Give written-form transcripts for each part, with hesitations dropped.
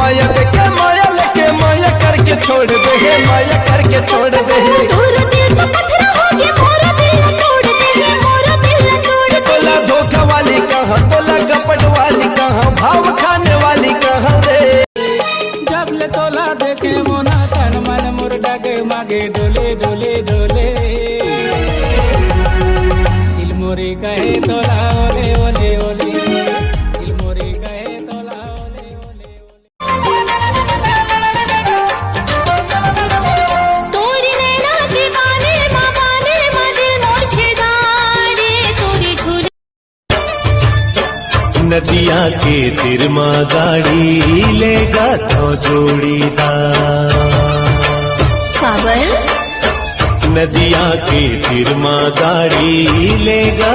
माया के माया लेके माया करके छोड़ दे, माया करके छोड़ दे। बोला धोखा वाली कहाँ, बोला कपट वाली कहाँ, भाव खाने वाली कहाँ रे। जब ले तोला देखे मोना तन मन मोर डगे मागे डोले डोले डोले। दिल मोरे कहे तोला ओले ओले ओले, दिल मोरे कहे तोला ओले ओले ओले। तोरी नैना दीवाने मामाने दिल मोर छेदारे तोरी झूले। नदिया के तिरमा गाड़ी लेगा तो जोड़ीदार। काबल नदिया के तिरमा गाड़ी लेगा।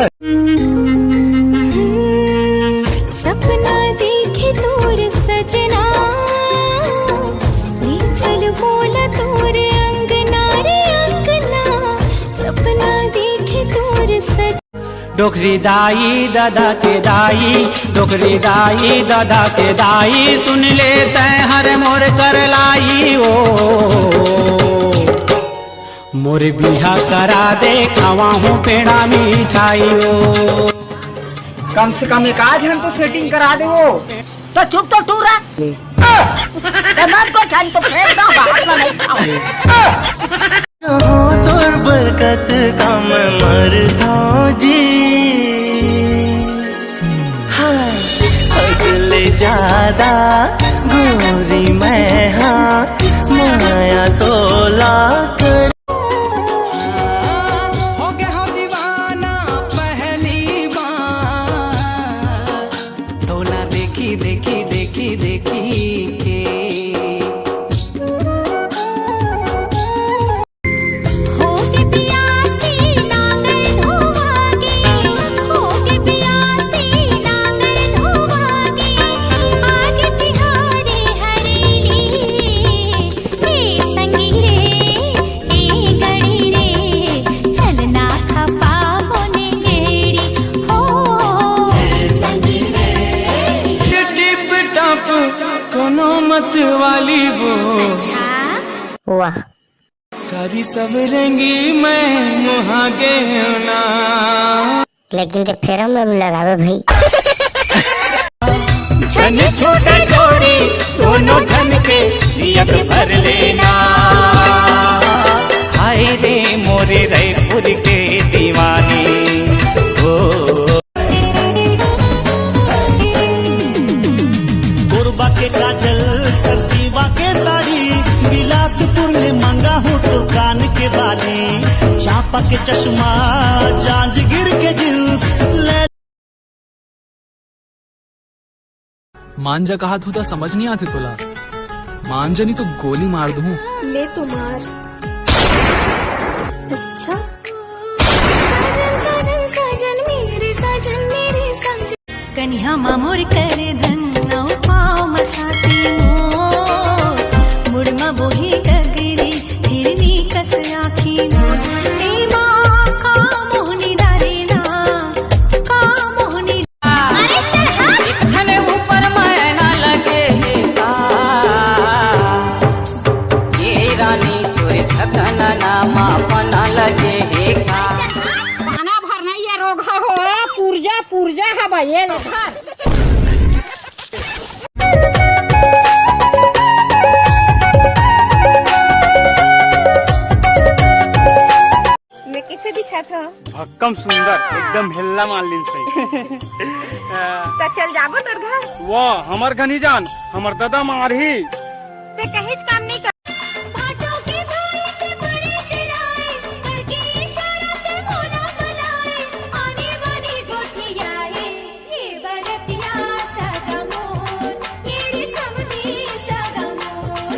सपना देखे तोर सजना, नी चल बोला तोर अंगना रे अंगना। सपना देखे तोर सजना। डोकरी दाई दादा के दाई, डोकरी दाई दादा के दाई, सुन ले तै हर मोर कर लाई ओ। मोर बिहा करा दे खावा हूँ पेड़ा मिठाई ओ। कम से कम एक आज हम तो सेटिंग करा दे वो। तो चुप तो टूरा मन को छन तो फेंक दो बाहर में नहीं खाओ। तोर बरकत का मैं मरता जी। अगले ज्यादा गोरी मैं हाँ माया तोला कर। हो गया हो दीवाना पहली बार, तोला देखी देखी देखी देखी के। होगे पियासी नांगर धोवागे, होगे पियासी नांगर धोवागे। आगे तिहारे हरेली रे संगी रे ए गड़ी रे। चलना खपा होने गेड़ी हो संगी रे। टिप टप कोनो मत वाली वो, वाह करी सब रंगी मैं मुहागे ना। लेकिन के फेरा में भी लगावे भाई। धन छोटा जोड़ी दोनों धन के नियत भर लेना। हाय रे मोरे रायपुर के दीवानी हो। कोरबा के काजल सरसीवा के साड़ी, बिलासपुर में मंगा हूँ तो कान के बाली, चापा के चश्मा जांजगीर के जींस ले। मांजा कहा था समझ नहीं आते तुला, मांजा नहीं तो गोली मार दूं। ले तो मार। अच्छा साजन साजन साजन मेरे साजन मेरे साजन। कन्या मामोर करे धन नौ पाव मसाती मोर। मुड़मा बोही गगरी हिरनी कस आखी मोर। ए माँ का मोहनी डारे ना, का मोहनी। अरे चल हाँ। एक धने ऊपर मैना लगे का, ये रानी तोरे झकना नामा बना लगे का। पाना भरना ये रोग हो पुर्जा पुर्जा हवा ये लोग। मैं किसे दिखा था? भक्कम सुंदर एकदम हिल्ला मालिन सही। तो चल जाबो तोर घर। वो हमर घनी जान हमर दादा मारही। ते कहीं काम नहीं कर। बाटों के भाई के बड़े दिलाए, करके इशारा से बोला बुलाए। आने वाली गोठिया है ये बरतिया सगा मोर, ये रे समधी सगा मोर।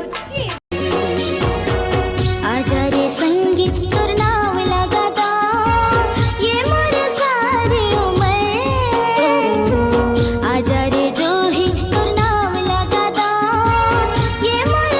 आजा रे संगीत तोर नाम लगादा, ये मोर सारी उम्र। आजा रे जोही तोर नाम लगादा, ये मोर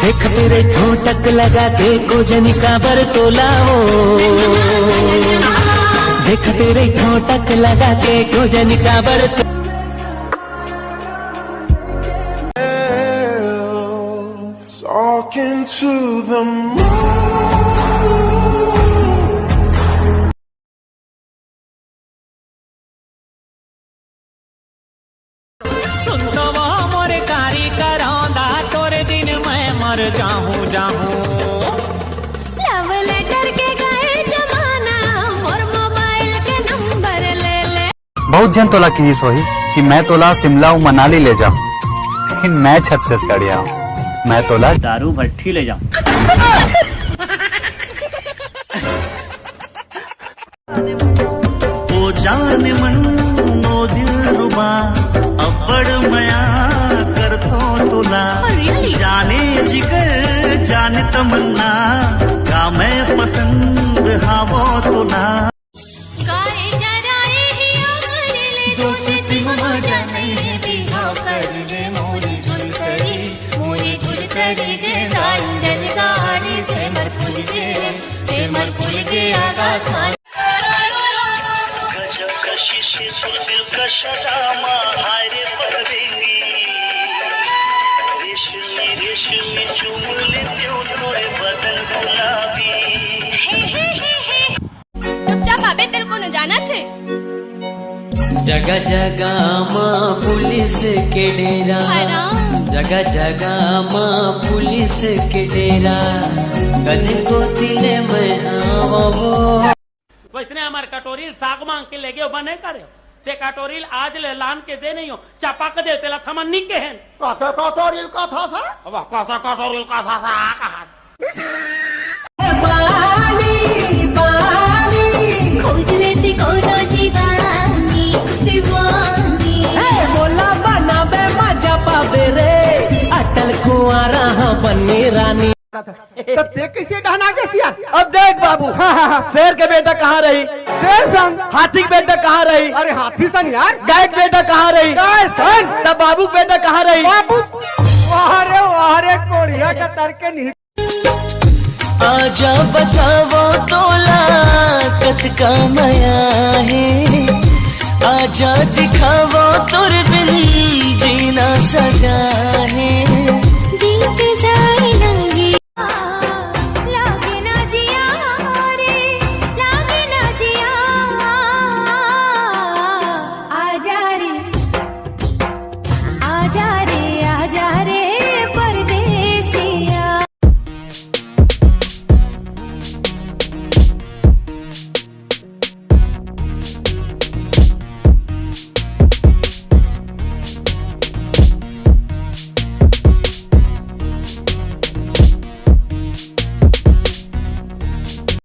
देख तेरे ठोटक लगा के गोजनी का बरतोला हो, देख तेरे ठोटक लगा के गोजनी का बरतोला। Talking to the सुनवा मोरे कारी करौंदा तोरे दिन मैं मर जाहूँ जाहूँ। लव लेटर के गए जमाना और मोबाइल के नंबर ले ले। बहुत जन तोला की सोही कि मैं तोला शिमला मनाली ले जाऊं, लेकिन मैं छत्तीसगढ़िया हूँ, मैं तोला दारू भट्टी ले जाऊं। ओ जाने मन नो दिल रुबा अब्बड़ मया कर तुला, जाने जिगर जाने तमन्ना का मैं पसंद हावो तुला। गाए जराए हिया कर ले दोस्ती मजा नहीं बिहाव कर ले मोरी झुल करी गे साइंडल गाड़ी से मर पुल गे आकाशवाणी। गजब कशिश दिल का शरामा हाय रे पगरेगी, रेशमी रेशमी चूम लेते हो तोरे बदन गुलाबी। चुपचाप आबे तेरे को न जाना थे। जगह जगह माँ पुलिस के डेरा, जगह जगह माँ पुलिस के डेरा, कने को तिले में आवो। वैसने हमारे कटोरी साग मांग के ले गए बने करे ते कटोरी आज ले लान के दे नहीं हो चापा के दे तेला थमन नहीं के हैं कटोरी का था सा अब कैसा कटोरी का था सा कहा खोज लेती कोनो दीवानी दीवानी। बोला बना बे मजा पावे रे अटल कुआरा बने रानी। तो ते कैसे ढहना के सिया? अब देख बाबू, शेर के बेटा कहाँ रही, शेर संग। हाथी के बेटा कहाँ रही, अरे हाथी सन यार। गाय के बेटा कहाँ रही, गाय सन। तब बाबू के बेटा कहाँ रही, बाबू। वाह रे कोड़िया का तर्क नहीं। आजा बताओ तोला कत का माया है, आजा दिखाओ तुर